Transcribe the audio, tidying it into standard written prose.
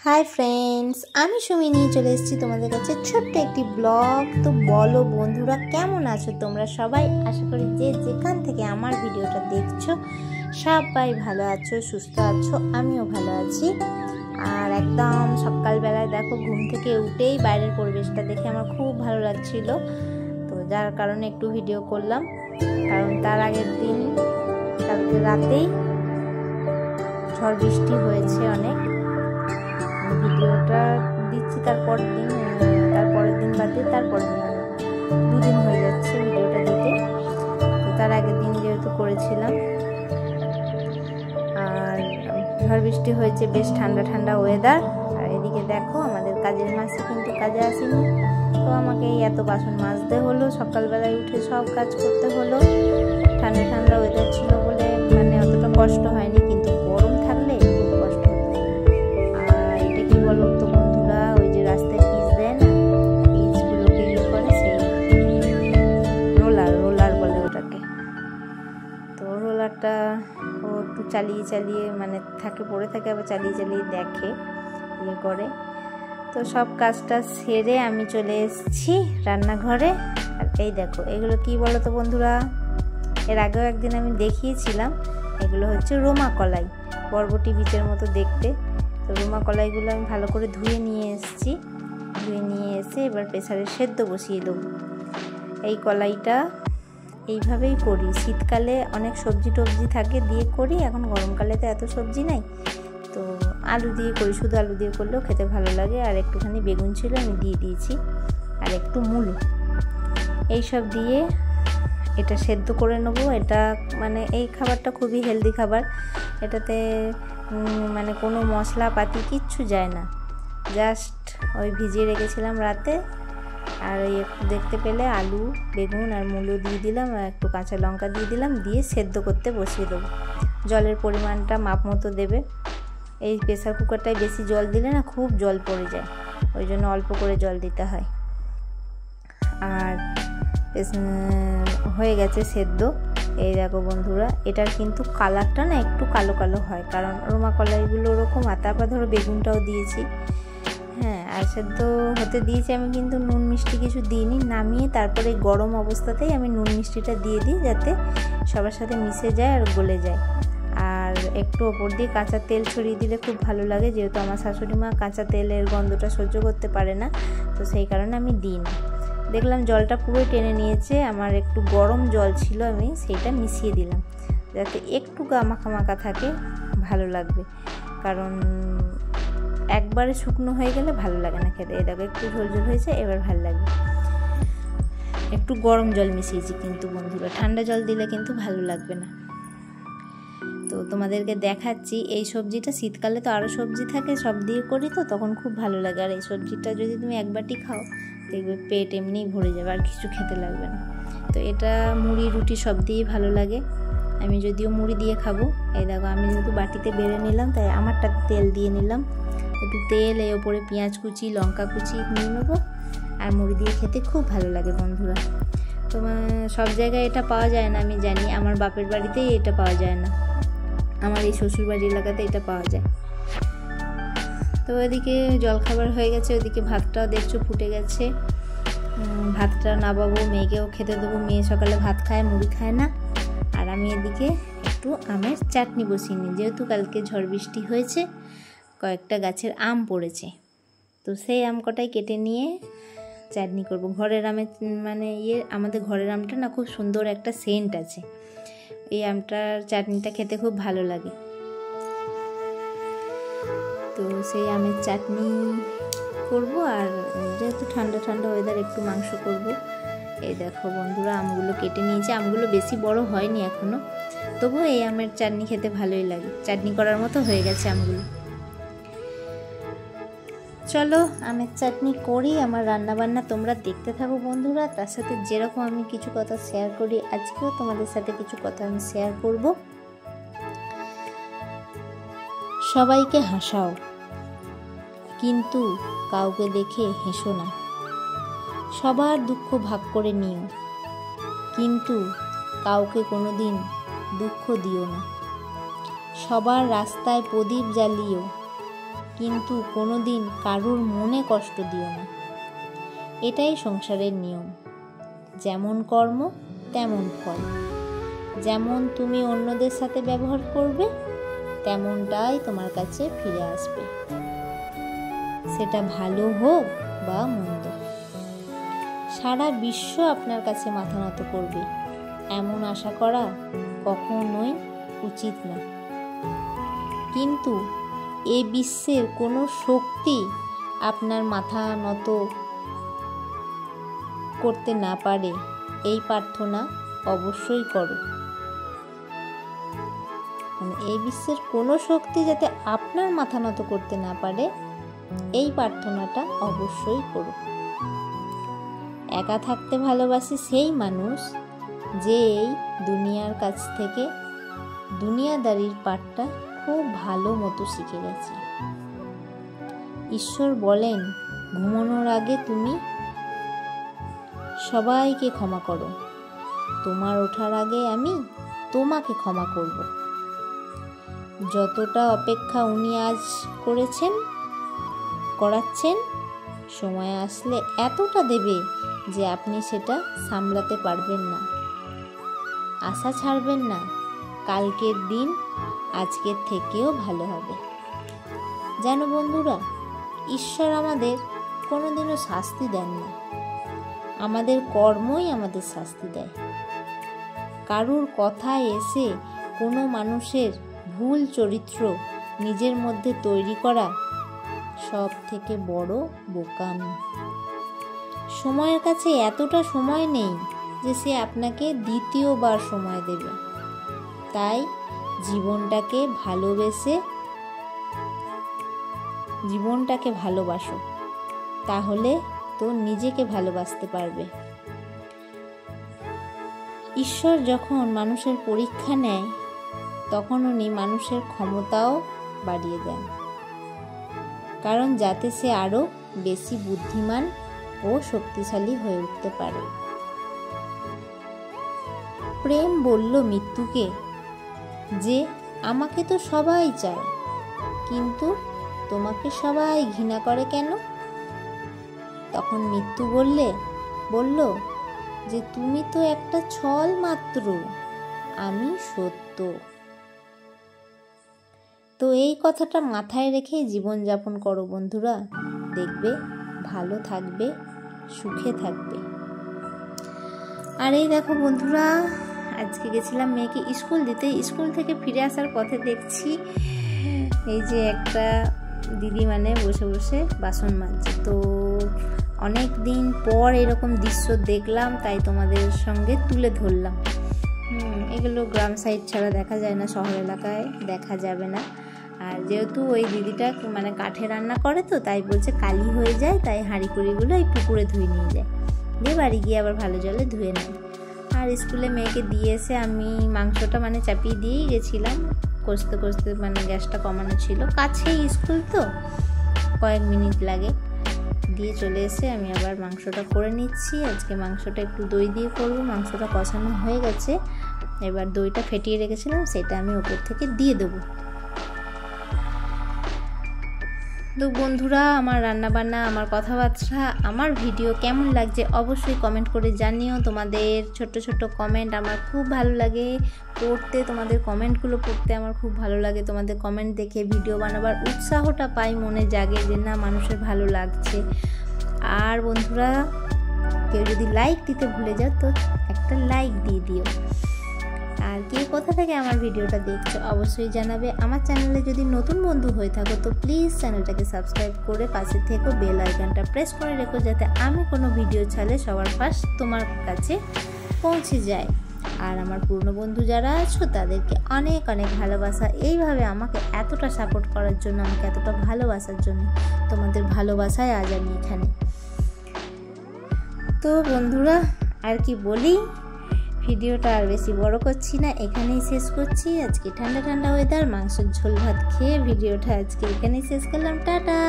Hi friends आमी सुमिनी चले एसेছি তোমাদের কাছে ছোট্ট একটি ব্লগ। তো বলো বন্ধুরা কেমন আছো তোমরা সবাই? আশা করি যে যেখান থেকে আমার ভিডিওটা দেখছো সবাই ভালো আছো, সুস্থ আছো। আমিও ভালো আছি। আর একদম সকালবেলায় দেখো ঘুম থেকে উঠেই বাইরের পরিবেশটা দেখে আমার খুব ভালো লাগছিল, তো যার কারণে একটু ভিডিও করলাম। কারণ তার আগের দিন কালকে রাতেই ঝড় বৃষ্টি হয়েছে অনেক। ভিডিওটা দিচ্ছি তারপরের দিন বাদে তারপরের দিন দুদিন হয়ে যাচ্ছে ভিডিওটা দিতে। তো তার আগের দিন যেহেতু করেছিলাম, আর ঝড় বৃষ্টি হয়েছে, বেশ ঠান্ডা ঠান্ডা ওয়েদার। আর এদিকে দেখো আমাদের কাজের মাসে কিন্তু কাজে আসেনি, তো আমাকে এত বাসন মাজতে হলো, সকালবেলায় উঠে সব কাজ করতে হলো। ঠান্ডা ঠান্ডা ওয়েদার ছিল বলে মানে অতটা কষ্ট হয়নি, কিন্তু গরম থাকলে খুব কষ্ট হতো। আর এটা কি বলো তো বন্ধুরা, ওই যে রাস্তায় পিচ দেয় না, পিচগুলোকে ইয়ে করে, সেই রোলার বলে ওটাকে। তো রোলারটা ও একটু চালিয়ে মানে পড়ে থাকে, আবার চালিয়ে দেখে, ইয়ে করে। তো সব কাজটা সেরে আমি চলে এসেছি রান্নাঘরে। আর এই দেখো এগুলো কি বলো তো বন্ধুরা, এর আগেও একদিন আমি দেখিয়েছিলাম, এগুলো হচ্ছে রোমা কলাই, বরবটি বীজের মতো দেখতে। তো রোমা কলাইগুলো আমি ভালো করে ধুয়ে নিয়ে এসেছি। ধুয়ে নিয়ে এসে এবার প্রেসারে সেদ্ধ বসিয়ে দেবো। এই কলাইটা এইভাবেই করি, শীতকালে অনেক সবজি টবজি থাকে দিয়ে করি, এখন গরমকালে তো এত সবজি নাই, তো আলু দিয়ে করি। শুধু আলু দিয়ে করলেও খেতে ভালো লাগে। আর একটুখানি বেগুন ছিল আমি দিয়ে দিয়েছি, আর একটু মূলো, এইসব দিয়ে এটা সেদ্ধ করে নেবো। এটা মানে এই খাবারটা খুবই হেলদি খাবার, এটাতে মানে কোনো মশলাপাতি কিচ্ছু যায় না, জাস্ট ওই ভিজিয়ে রেখেছিলাম রাতে। আর ওই একটু দেখতে পেলে আলু, বেগুন আর মূলো দিয়ে দিলাম, আর একটু কাঁচা লঙ্কা দিয়ে দিলাম, দিয়ে সেদ্ধ করতে বসিয়ে দেবো। জলের পরিমাণটা মাপ মতো দেবে। এই প্রেসার কুকারটায় বেশি জল দিলে না খুব জল পড়ে যায়, ওই জন্য অল্প করে জল দিতে হয়। আর হয়ে গেছে সেদ্ধ। এই দেখো বন্ধুরা, এটার কিন্তু কালারটা না একটু কালো কালো হয়, কারণ রোমা কলাইগুলো ওরকম। আর তারপর ধরো বেগুনটাও দিয়েছি, হ্যাঁ, আর সেদ্ধ হতে দিয়েছি আমি, কিন্তু নুন মিষ্টি কিছু দিইনি। নামিয়ে তারপরে গরম অবস্থাতেই আমি নুন মিষ্টিটা দিয়ে দিই, যাতে সবার সাথে মিশে যায় আর গলে যায়। আর একটু ওপর দিয়ে কাঁচা তেল ছড়িয়ে দিলে খুব ভালো লাগে, যেহেতু আমার শাশুড়ি মা কাঁচা তেলের গন্ধটা সহ্য করতে পারে না, তো সেই কারণে আমি দিই না। দেখলাম জলটা পুরোই টেনে নিয়েছে, আমার একটু গরম জল ছিল, আমি সেইটা মিশিয়ে দিলাম যাতে একটু মাখা থাকে, ভালো লাগবে। কারণ একবারে শুকনো হয়ে গেলে ভালো লাগে না খেতে। এই দেখো একটু ঝোল হয়েছে, এবার ভালো লাগবে। একটু গরম জল মিশিয়েছি কিন্তু বন্ধুরা, ঠান্ডা জল দিলে কিন্তু ভালো লাগবে না। তো তোমাদেরকে দেখাচ্ছি, এই সবজিটা শীতকালে তো আরও সবজি থাকে, সব দিয়ে করি, তো তখন খুব ভালো লাগে। আর এই সবজিটা যদি তুমি এক বাটি খাও, দেখবে পেট এমনিই ভরে যাবে, আর কিছু খেতে লাগবে না। তো এটা মুড়ি রুটি সব দিয়েই ভালো লাগে। আমি যদিও মুড়ি দিয়ে খাবো। এই দেখো আমি যেহেতু বাটিতে বেড়ে নিলাম, তাই আমারটাতে তেল দিয়ে নিলাম, একটু তেল, এই ওপরে পেঁয়াজ কুচি, লঙ্কা কুচি নিয়ে নেবো। আর মুড়ি দিয়ে খেতে খুব ভালো লাগে বন্ধুরা। তোমার সব জায়গায় এটা পাওয়া যায় না আমি জানি, আমার বাপের বাড়িতেই এটা পাওয়া যায় না, আমার এই শ্বশুরবাড়ি এলাকাতে এটা পাওয়া যায়। তো ওইদিকে জলখাবার হয়ে গেছে, ওইদিকে ভাতটাও দেখছো ফুটে গেছে। ভাতটা নামাবো, মেয়েকেও খেতে দেবো। মেয়ে সকালে ভাত খায়, মুড়ি খায় না। আর আমি এদিকে একটু আমের চাটনি বসিয়ে নিই, যেহেতু কালকে ঝড় বৃষ্টি হয়েছে, কয়েকটা গাছের আম পড়েছে, তো সেই আম কটাই কেটে নিয়ে চাটনি করব। ঘরের আমের মানে আমাদের ঘরের আমটা না খুব সুন্দর একটা সেন্ট আছে, এই আমটার চাটনিটা খেতে খুব ভালো লাগে। তো সেই আমের চাটনি করব। আর যেহেতু ঠান্ডা ঠান্ডা ওয়েদার, একটু মাংস করব। এই দেখো বন্ধুরা আমগুলো কেটে নিয়েছি, আমগুলো বেশি বড় হয়নি এখনো, তবুও এই আমের চাটনি খেতে ভালোই লাগে, চাটনি করার মতো হয়ে গেছে আমগুলো। চলো আমের চাটনি করি। আমার রান্নাবান্না তোমরা দেখতে থাকো বন্ধুরা, তার সাথে যেরকম আমি কিছু কথা শেয়ার করি, আজকেও তোমাদের সাথে কিছু কথা আমি শেয়ার করব। সবাইকে হাসাও, কিন্তু কাউকে দেখে হেসো না। সবার দুঃখ ভাগ করে নিও, কিন্তু কাউকে কোনোদিন দুঃখ দিও না। সবার রাস্তায় প্রদীপ জ্বালিও, কিন্তু কোনোদিন কারুর মনে কষ্ট দিও না। এটাই সংসারের নিয়ম। যেমন কর্ম তেমন ফল। যেমন তুমি অন্যদের সাথে ব্যবহার করবে, তেমনটাই তোমার কাছে ফিরে আসবে, সেটা ভালো হোক বা মন্দ। সারা বিশ্ব আপনার কাছে মাথা নত করবে, এমন আশা করা কখনোই উচিত না। কিন্তু এই বিশ্বের কোনো শক্তি আপনার মাথা নত করতে না পারে, এই প্রার্থনা অবশ্যই করো। এই বিশ্বের কোনো শক্তি যাতে আপনার মাথা নত করতে না পারে, এই প্রার্থনাটা অবশ্যই করো। একা থাকতে ভালোবাসে সেই মানুষ যে এই দুনিয়ার কাছ থেকে দুনিয়াদারির পাঠটা খুব ভালো মতো শিখে গেছে। ঈশ্বর বলেন, ঘুমানোর আগে তুমি সবাইকে ক্ষমা করো, তোমার ওঠার আগে আমি তোমাকে ক্ষমা করব। যতটা অপেক্ষা উনি আজ করাচ্ছেন, সময় আসলে এতটা দেবে যে আপনি সেটা সামলাতে পারবেন না। আশা ছাড়বেন না, কালকের দিন আজকের থেকেও ভালো হবে। জানো বন্ধুরা, ঈশ্বর আমাদের কোনোদিনও শাস্তি দেন না, আমাদের কর্মই আমাদের শাস্তি দেয়। কারুর কথায় এসে কোনো মানুষের ভুল চরিত্র নিজের মধ্যে তৈরি করা সব থেকে বড় বোকামি। সময়ের কাছে এতটা সময় নেই যে সে আপনাকে দ্বিতীয়বার সময় দেবে। তাই জীবনটাকে ভালোবাসো, তাহলে তো নিজেকে ভালোবাসতে পারবে। ঈশ্বর যখন মানুষের পরীক্ষা নেয়, তখন উনি মানুষের ক্ষমতাও বাড়িয়ে দেন, কারণ যাতে সে আরো বেশি বুদ্ধিমান ও শক্তিশালী হয়ে উঠতে পারে। প্রেম বলল মৃত্যুকে যে আমাকে তো সবাই চায়, কিন্তু তোমাকে সবাই ঘৃণা করে কেন? তখন মৃত্যু বলল যে তুমি তো একটা ছল মাত্র, আমি সত্য। তো এই কথাটা মাথায় রেখে জীবনযাপন করো বন্ধুরা, দেখবে ভালো থাকবে, সুখে থাকবে। আর এই দেখো বন্ধুরা, আজকে গেছিলাম মেয়েকে স্কুল দিতে। স্কুল থেকে ফিরে আসার পথে দেখছি এই যে একটা দিদি বসে বসে বাসন মাজছে। তো অনেক দিন পর এরকম দৃশ্য দেখলাম, তাই তোমাদের সঙ্গে তুলে ধরলাম। এগুলো গ্রাম সাইড ছাড়া দেখা যায় না, শহর এলাকায় দেখা যাবে না। আর যেহেতু ওই দিদিটা কাঠে রান্না করে, তো তাই বলছে কালি হয়ে যায়, তাই হাঁড়ি কুড়িগুলো এই পুকুরে ধুয়ে নিয়ে যায়, দিয়ে বাড়ি গিয়ে আবার ভালো জলে ধুয়ে নেয়। আর স্কুলে মেয়েকে দিয়ে এসে আমি মাংসটা চাপিয়ে দিয়েই গেছিলাম, কষতে কষতে গ্যাসটা কমানো ছিল, কাছেই স্কুল তো কয়েক মিনিট লাগে। দিয়ে চলে এসে আমি আবার মাংসটা করে নিচ্ছি। আজকে মাংসটা একটু দই দিয়ে করবো। মাংসটা কষানো হয়ে গেছে, এবার দইটা ফেটিয়ে রেখেছিলাম সেটা আমি ওপর থেকে দিয়ে দেবো। তো বন্ধুরা, আমার রান্নাবান্না, আমার কথাবার্তা, আমার ভিডিও কেমন লাগছে অবশ্যই কমেন্ট করে জানিও। তোমাদের ছোট্ট ছোট্ট কমেন্ট আমার খুব ভালো লাগে পড়তে, তোমাদের কমেন্টগুলো পড়তে আমার খুব ভালো লাগে। তোমাদের কমেন্ট দেখে ভিডিও বানাবার উৎসাহটা পাই, মনে জাগে যে না মানুষের ভালো লাগছে। আর বন্ধুরা, কেউ যদি লাইক দিতে ভুলে যাও তো একটা লাইক দিয়ে দিও। আর কে কোথা থেকে আমার ভিডিওটা দেখছো অবশ্যই জানাবে। আমার চ্যানেলে যদি নতুন বন্ধু হয়ে থাকো তো প্লিজ চ্যানেলটাকে সাবস্ক্রাইব করে পাশে থেকে বেল আইকনটা প্রেস করে রেখো, যাতে আমি কোনো ভিডিও ছাড়লে সবার ফার্স্ট তোমার কাছে পৌঁছে যায়। আর আমার পুরনো বন্ধু যারা আছো তাদেরকে অনেক অনেক ভালোবাসা, এইভাবে আমাকে এতটা সাপোর্ট করার জন্য, আমাকে এতটা ভালোবাসার জন্য। তোমাদের ভালোবাসায় আজ আমি এখানে। তো বন্ধুরা, আর কি বলি, ভিডিওটা আর বেশি বড় করছি না, এখানেই শেষ করছি। আজকে ঠান্ডা ঠান্ডা ওয়েদার, মাংসের ঝোল ভাত খেয়ে ভিডিওটা আজকে এখানেই শেষ করলাম। টাটা।